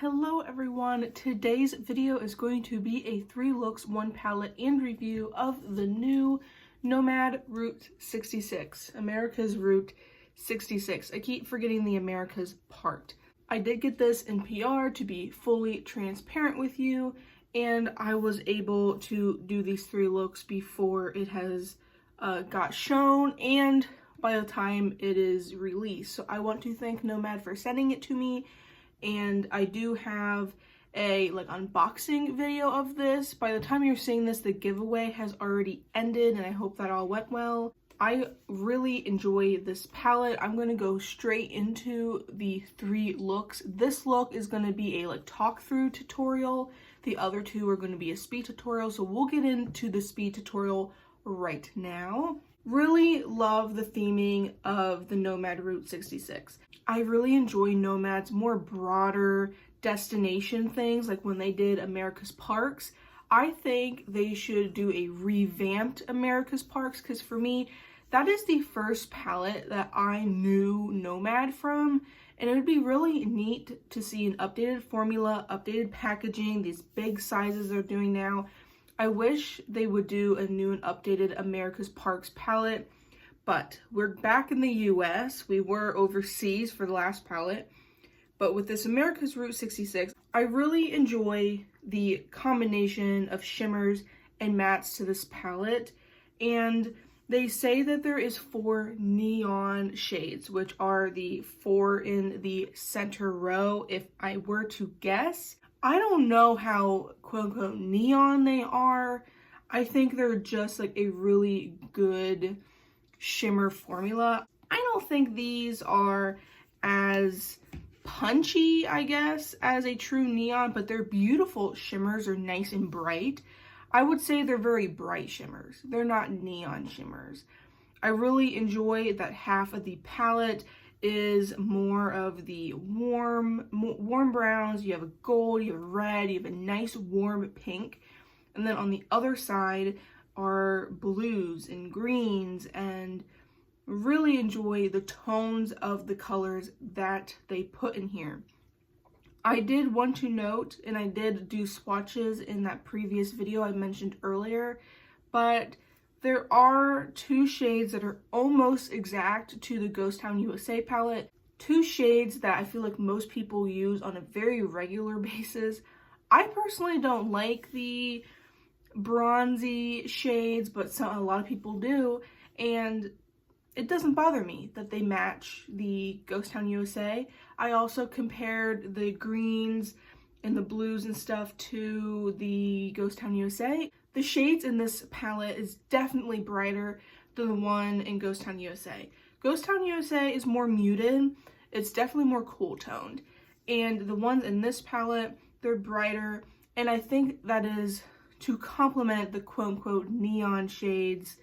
Hello everyone, today's video is going to be a 3 looks, 1 palette and review of the new Nomad Route 66, America's Route 66. I keep forgetting the America's part. I did get this in PR to be fully transparent with you, and I was able to do these 3 looks before it has got shown and by the time it is released. So I want to thank Nomad for sending it to me. And I do have a unboxing video of this. By the time you're seeing this, the giveaway has already ended, and I hope that all went well. I really enjoy this palette. I'm going to go straight into the 3 looks. This look is going to be a talk through tutorial. The other 2 are going to be a speed tutorial, so we'll get into the speed tutorial right now. Really love the theming of the Nomad Route 66. I really enjoy Nomad's more broader destination things, like when they did America's Parks. I think they should do a revamped America's Parks, because for me, that is the first palette that I knew Nomad from, and it would be really neat to see an updated formula, updated packaging, these big sizes they're doing now. I wish they would do a new and updated America's Parks palette. But we're back in the US. We were overseas for the last palette. But with this America's Route 66, I really enjoy the combination of shimmers and mattes to this palette. And they say that there is 4 neon shades, which are the 4 in the center row. If I were to guess, I don't know how quote-unquote neon they are. I think they're just a really good shimmer formula. I don't think these are as punchy, I guess, as a true neon, but they're beautiful shimmers. Are nice and bright. I would say they're very bright shimmers. They're not neon shimmers. I really enjoy that half of the palette is more of the warm browns. You have a gold, you have a red, you have a nice warm pink, and then on the other side are blues and greens, and really enjoy the tones of the colors that they put in here. I did want to note, and I did do swatches in that previous video I mentioned earlier, but there are 2 shades that are almost exact to the Ghost Town USA palette. 2 shades that I feel like most people use on a very regular basis. I personally don't like the bronzy shades, but a lot of people do, and it doesn't bother me that they match the Ghost Town USA. I also compared the greens and the blues and stuff to the Ghost Town USA. The shades in this palette is definitely brighter than the one in Ghost Town USA. Ghost Town USA is more muted. It's definitely more cool toned, and the ones in this palette, they're brighter, and I think that is to complement the quote-unquote neon shades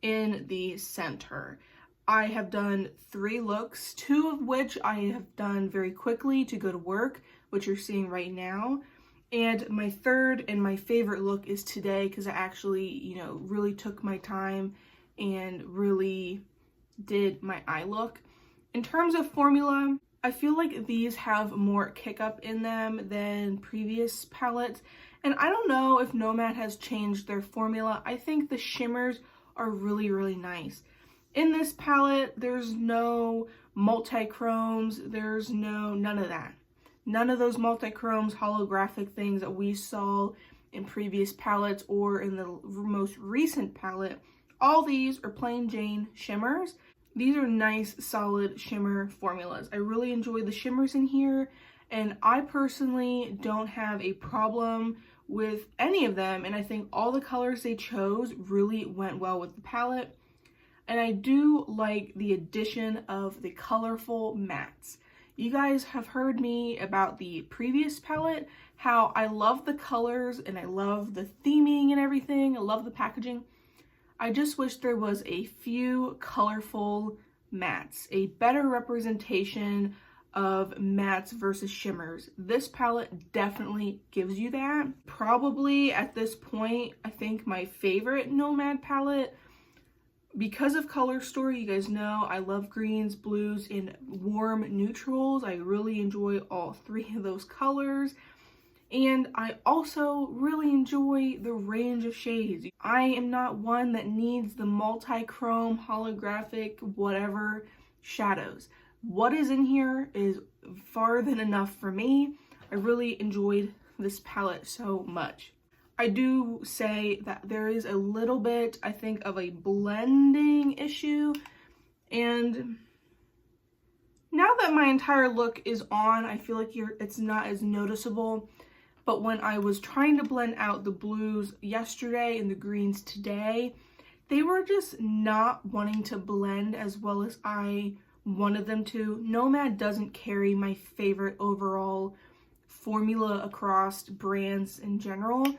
in the center. I have done 3 looks, 2 of which I have done very quickly to go to work, which you're seeing right now. And my third and my favorite look is today, because I actually, really took my time and really did my eye look. In terms of formula, I feel like these have more kick up in them than previous palettes. And I don't know if Nomad has changed their formula. I think the shimmers are really, really nice. In this palette, there's no multi-chromes. There's none of that. None of those multi-chromes, holographic things that we saw in previous palettes or in the most recent palette. All these are plain Jane shimmers. These are nice, solid shimmer formulas. I really enjoy the shimmers in here, and I personally don't have a problem with any of them, and I think all the colors they chose really went well with the palette. And I do like the addition of the colorful mattes. You guys have heard me about the previous palette, how I love the colors and I love the theming and everything. I love the packaging. I just wish there was a few colorful mattes, a better representation of mattes versus shimmers. This palette definitely gives you that. Probably at this point, I think my favorite Nomad palette Because of color story, you guys know I love greens, blues, and warm neutrals. I really enjoy all three of those colors. And I also really enjoy the range of shades. I am not one that needs the multi-chrome, holographic, whatever shadows. What is in here is far than enough for me. I really enjoyed this palette so much. I do say that there is a little bit, I think, of a blending issue, and now that my entire look is on, I feel like it's not as noticeable. But when I was trying to blend out the blues yesterday and the greens today, they were just not wanting to blend as well as I wanted them to. Nomad doesn't carry my favorite overall formula across brands in general.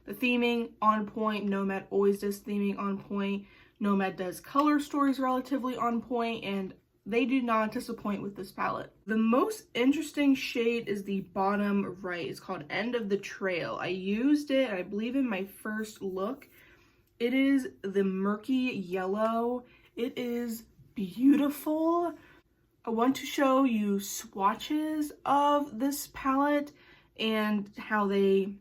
The theming on point. Nomad always does theming on point. Nomad does color stories relatively on point, and they do not disappoint with this palette. The most interesting shade is the bottom right. It's called End of the Trail. I used it, I believe, in my first look. It is the murky yellow. It is beautiful. I want to show you swatches of this palette and how they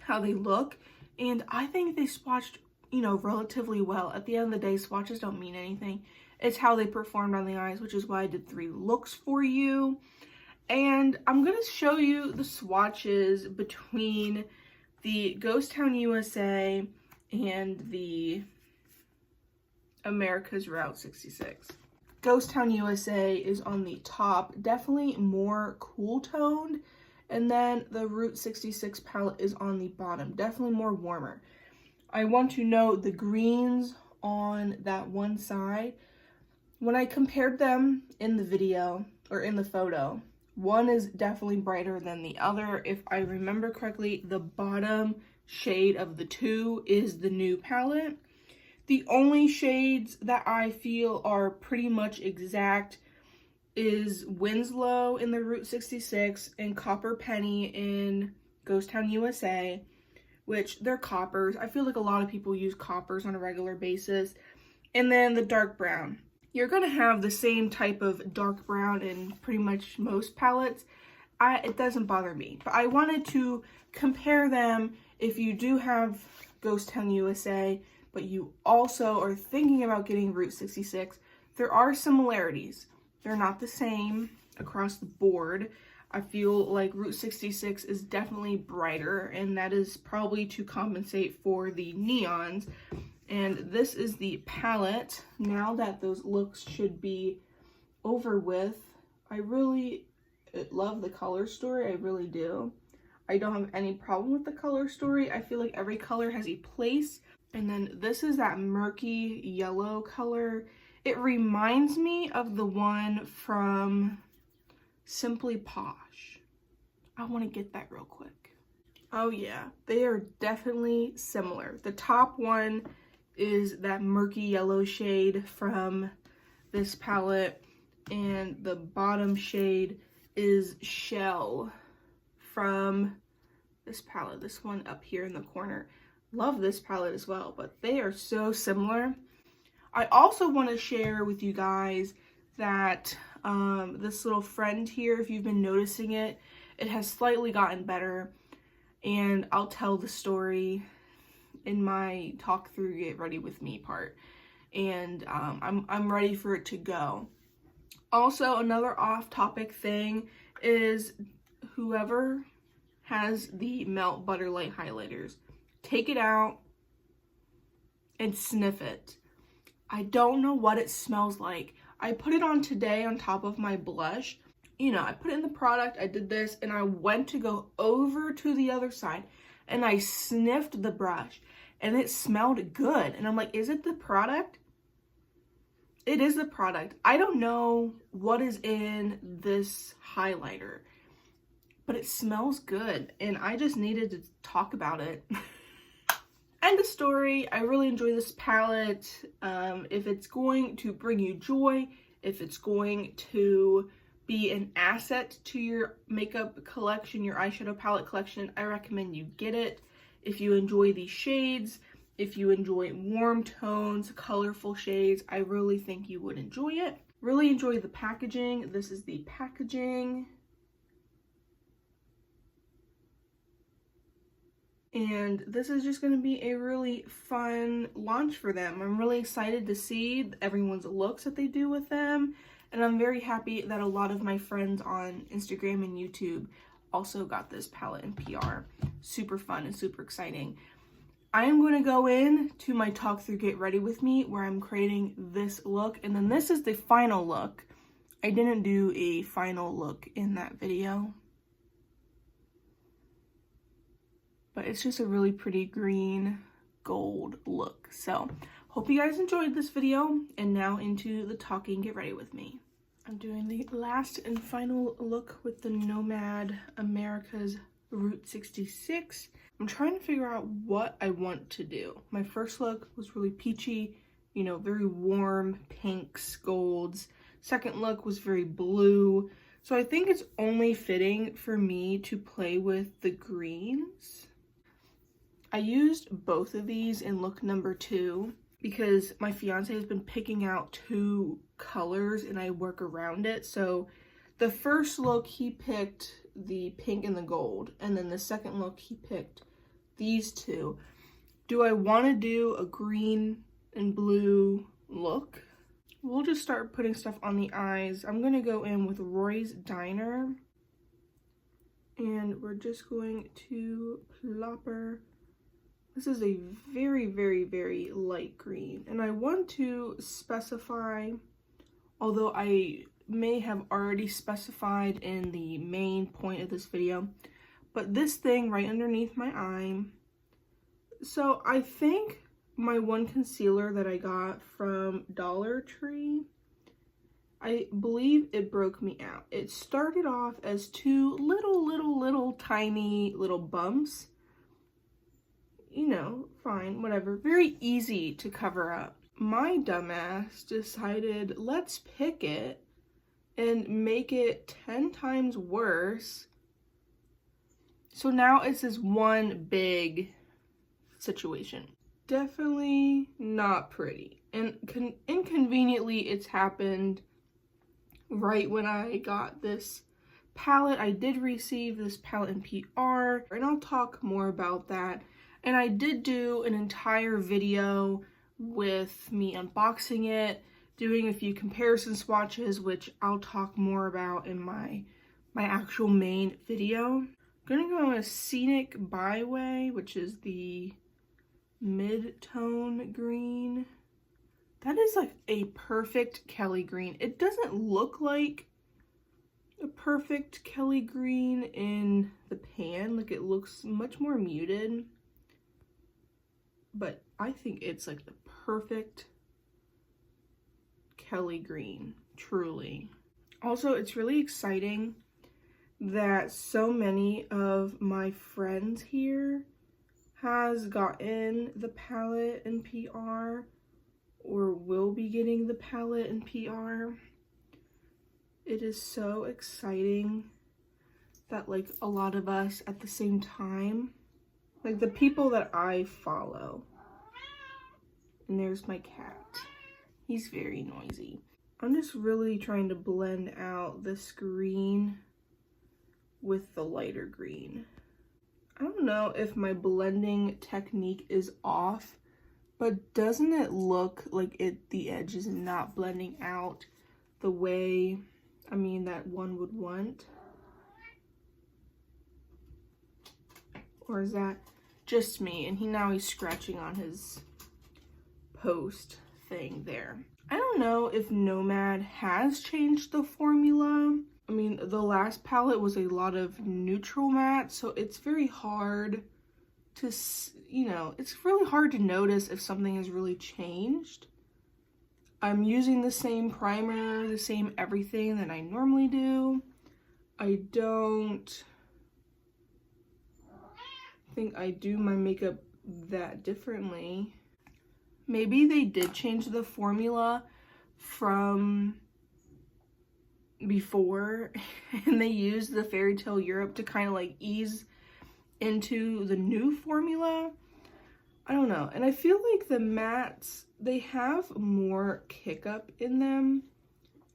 look. And I think they swatched, you know, relatively well. At the end of the day, swatches don't mean anything. It's how they performed on the eyes, which is why I did 3 looks for you. And I'm going to show you the swatches between the Ghost Town USA and the America's Route 66. Ghost Town USA is on the top, definitely more cool toned. And then the Route 66 palette is on the bottom, definitely more warmer. I want to note the greens on that one side. When I compared them in the video, or in the photo, one is definitely brighter than the other. If I remember correctly, the bottom shade of the two is the new palette. The only shades that I feel are pretty much exact is Winslow in the Route 66 and Copper Penny in Ghost Town USA, which they're coppers. I feel like a lot of people use coppers on a regular basis. And then the dark brown. You're going to have the same type of dark brown in pretty much most palettes. It doesn't bother me. But I wanted to compare them if you do have Ghost Town USA, but you also are thinking about getting Route 66. There are similarities. They're not the same across the board. I feel like Route 66 is definitely brighter, and that is probably to compensate for the neons. And this is the palette. Now that those looks should be over with, I really love the color story. I really do. I don't have any problem with the color story. I feel like every color has a place. And then this is that murky yellow color. It reminds me of the one from Simply Posh. I want to get that real quick. Oh yeah, they are definitely similar. The top one is that murky yellow shade from this palette, and the bottom shade is Shell from this palette, this one up here in the corner. Love this palette as well, but they are so similar. I also want to share with you guys that this little friend here, if you've been noticing it, it has slightly gotten better, and I'll tell the story in my talk through get ready with me part, and I'm ready for it to go. Also, another off-topic thing is whoever has the Melt Butter Light highlighters, take it out and sniff it. I don't know what it smells like. I put it on today on top of my blush. You know, I put it in the product, I did this, and I went to go over to the other side and I sniffed the brush and it smelled good. And I'm like, is it the product? It is the product. I don't know what is in this highlighter, but it smells good and I just needed to talk about it. End of story. I really enjoy this palette. If it's going to bring you joy, if it's going to be an asset to your makeup collection, your eyeshadow palette collection, I recommend you get it. If you enjoy these shades, If you enjoy warm tones, colorful shades, I really think you would enjoy it. Really enjoy the packaging. This is the packaging. And this is just going to be a really fun launch for them. I'm really excited to see everyone's looks that they do with them. And I'm very happy that a lot of my friends on Instagram and YouTube also got this palette in PR. Super fun and super exciting. I am going to go in to my talk through get ready with me where I'm creating this look. And then this is the final look. I didn't do a final look in that video, but it's just a really pretty green gold look. So hope you guys enjoyed this video, and now into the talking get ready with me. I'm doing the last and final look with the Nomad Americas Route 66. I'm trying to figure out what I want to do. My first look was really peachy, you know, very warm pinks, golds. Second look was very blue. So I think it's only fitting for me to play with the greens. I used both of these in look number 2 because my fiance has been picking out 2 colors and I work around it. So the first look he picked the pink and the gold, and then the second look he picked these 2. Do I want to do a green and blue look? We'll just start putting stuff on the eyes. I'm going to go in with Roy's Diner, and we're just going to plopper. This is a very, very, very light green, and I want to specify, although I may have already specified in the main point of this video, but this thing right underneath my eye. So I think my one concealer that I got from Dollar Tree, I believe it broke me out. It started off as 2 little tiny little bumps. You know, fine, whatever. Very easy to cover up. My dumbass decided, let's pick it and make it 10 times worse. So now it's this one big situation. Definitely not pretty. And inconveniently, it's happened right when I got this palette. I did receive this palette in PR, and I'll talk more about that. And I did do an entire video with me unboxing it, doing a few comparison swatches, which I'll talk more about in my actual main video. I'm gonna go on a Scenic Byway, which is the mid-tone green. That is like a perfect Kelly green. It doesn't look like a perfect Kelly green in the pan. Like, it looks much more muted. But I think it's like the perfect Kelly green, truly. Also, it's really exciting that so many of my friends here has gotten the palette in PR or will be getting the palette in PR. It is so exciting that like a lot of us at the same time, like the people that I follow, and there's my cat. He's very noisy. I'm just really trying to blend out this green with the lighter green. I don't know if my blending technique is off, but doesn't it look like the edge is not blending out the way, I mean, that one would want? Or is that just me? And now he's scratching on his post thing there. I don't know if Nomad has changed the formula. I mean, the last palette was a lot of neutral matte, so it's very hard to, you know, it's really hard to notice if something has really changed. I'm using the same primer, the same everything that I normally do. I don't think I do my makeup that differently. Maybe they did change the formula from before and they used the Fairy Tale Europe to kind of like ease into the new formula. I don't know. And I feel like the mattes, they have more kick up in them.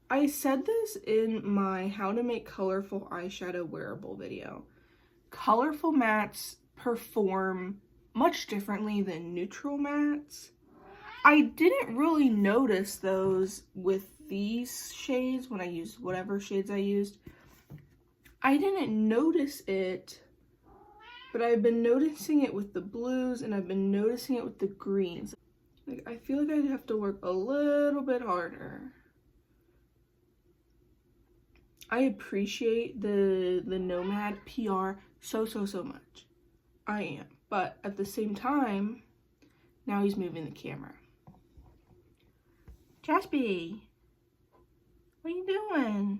I said this in my how to make colorful eyeshadow wearable video. Colorful mattes perform much differently than neutral mattes. I didn't really notice those with these shades when I used whatever shades I used. I didn't notice it, but I've been noticing it with the blues and I've been noticing it with the greens. Like, I feel like I have to work a little bit harder. I appreciate the Nomad PR so much. I am. But at the same time, now he's moving the camera. Jaspy, what are you doing?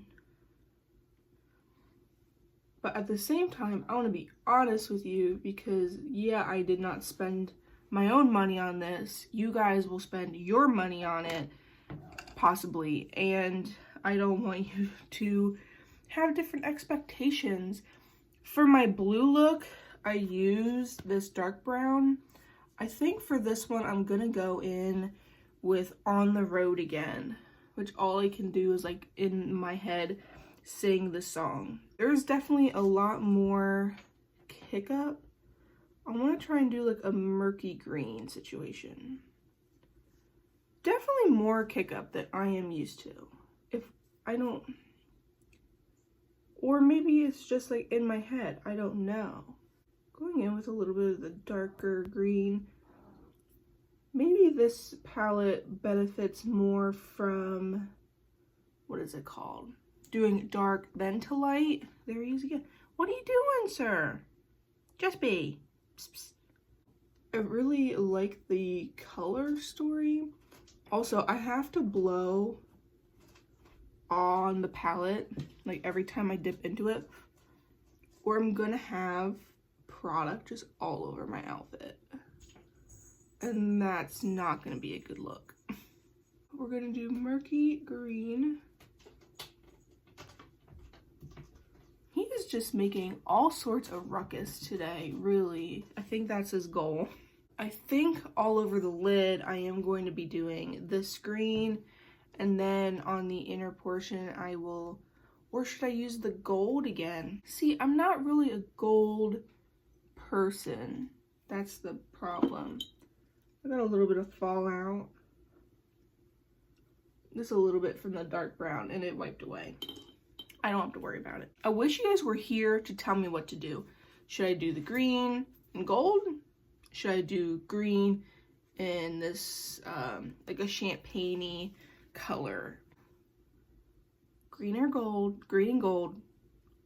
But at the same time, I want to be honest with you because, yeah, I did not spend my own money on this. You guys will spend your money on it, possibly. And I don't want you to have different expectations. For my blue look, I used this dark brown. I think for this one, I'm going to go in with On the Road Again, which all I can do is, like, in my head, sing the song. There's definitely a lot more kick up. I want to try and do like a murky green situation. Definitely more kick up than I am used to. If I don't, or maybe it's just like in my head, I don't know. Going in with a little bit of the darker green. Maybe this palette benefits more from, what is it called? Doing dark then to light. There he is again. What are you doing, sir? Just be. Psst, psst. I really like the color story. Also, I have to blow on the palette like every time I dip into it, or I'm gonna have product just all over my outfit. And that's not gonna be a good look. We're gonna do murky green. He is just making all sorts of ruckus today, really. I think that's his goal. I think all over the lid, I am going to be doing this green, and then on the inner portion, I will, or should I use the gold again? See, I'm not really a gold person. That's the problem. I got a little bit of fallout. Just a little bit from the dark brown, and it wiped away. I don't have to worry about it. I wish you guys were here to tell me what to do. Should I do the green and gold? Should I do green in this, like a champagne-y color? Green and gold,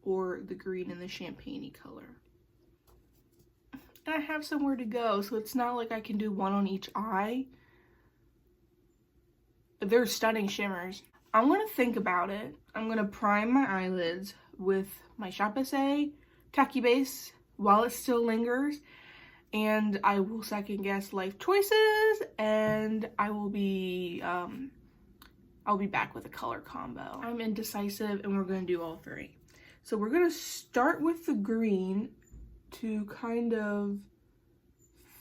or the green and the champagne-y color? And I have somewhere to go, so it's not like I can do one on each eye. They're stunning shimmers. I'm gonna think about it. I'm gonna prime my eyelids with my Shop SA Tacky Base while it still lingers, and I will second guess life choices, and I will be I'll be back with a color combo. I'm indecisive, and we're gonna do all three. So we're gonna start with the green to kind of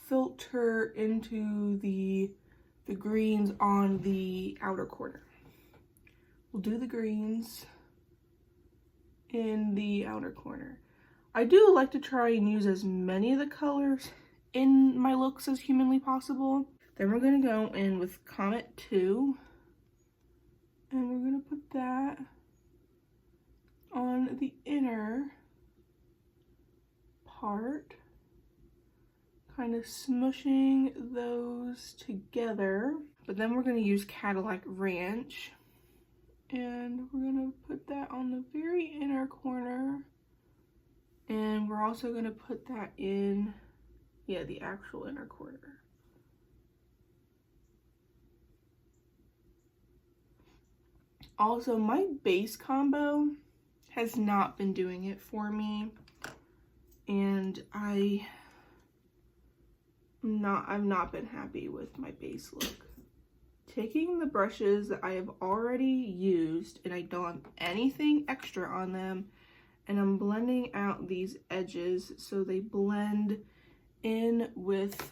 filter into the greens on the outer corner. We'll do the greens in the outer corner. I do like to try and use as many of the colors in my looks as humanly possible. Then we're gonna go in with Comet 2, and we're gonna put that on the inner part, kind of smushing those together. But then we're gonna use Cadillac Ranch, and we're gonna put that on the very inner corner, and we're also gonna put that in, yeah, the actual inner corner. Also, my base combo has not been doing it for me, and I've not been happy with my base look. Taking the brushes that I have already used, and I don't have anything extra on them, and I'm blending out these edges so they blend in with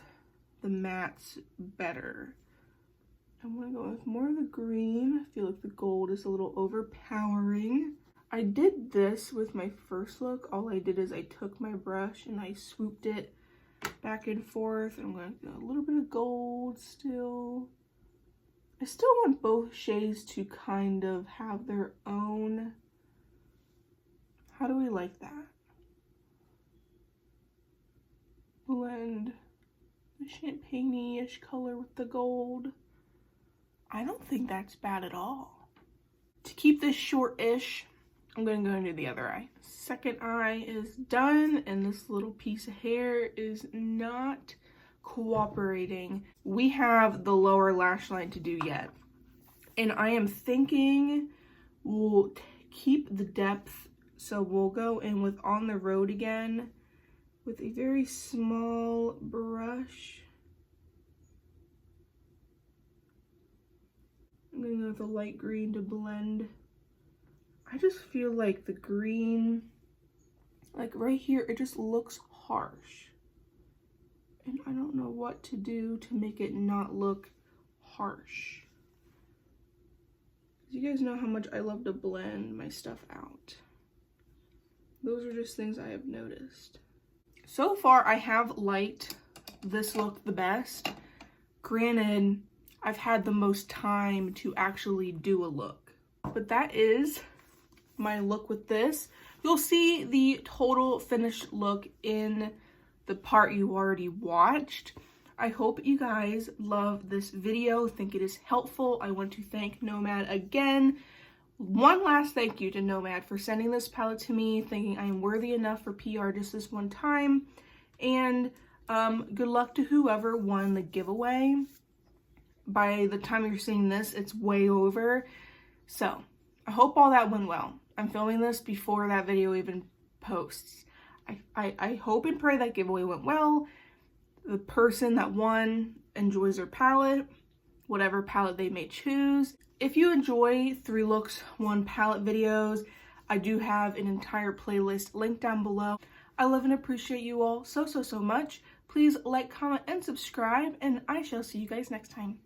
the mattes better. I'm gonna go with more of the green. I feel like the gold is a little overpowering. I did this with my first look. All I did is I took my brush and I swooped it back and forth. I'm gonna do a little bit of gold still. I still want both shades to kind of have their own. How do we like that? Blend the champagne-ish color with the gold. I don't think that's bad at all. To keep this short-ish, I'm gonna go into the other eye. Second eye is done, and this little piece of hair is not cooperating. We have the lower lash line to do yet, and I am thinking we'll keep the depth, so we'll go in with On the Road again with a very small brush. I'm gonna go with a light green to blend. I just feel like the green, like right here, it just looks harsh. And I don't know what to do to make it not look harsh. You guys know how much I love to blend my stuff out. Those are just things I have noticed. So far, I have liked this look the best. Granted, I've had the most time to actually do a look. But that is my look with this. You'll see the total finished look in the part you already watched. I hope you guys love this video, think it is helpful. I want to thank Nomad again. One last thank you to Nomad for sending this palette to me, thinking I am worthy enough for PR just this one time. And good luck to whoever won the giveaway. By the time you're seeing this, it's way over. So I hope all that went well. I'm filming this before that video even posts. I hope and pray that giveaway went well. The person that won enjoys their palette, whatever palette they may choose. If you enjoy 3 looks, 1 palette videos, I do have an entire playlist linked down below. I love and appreciate you all so much. Please like, comment, and subscribe, and I shall see you guys next time.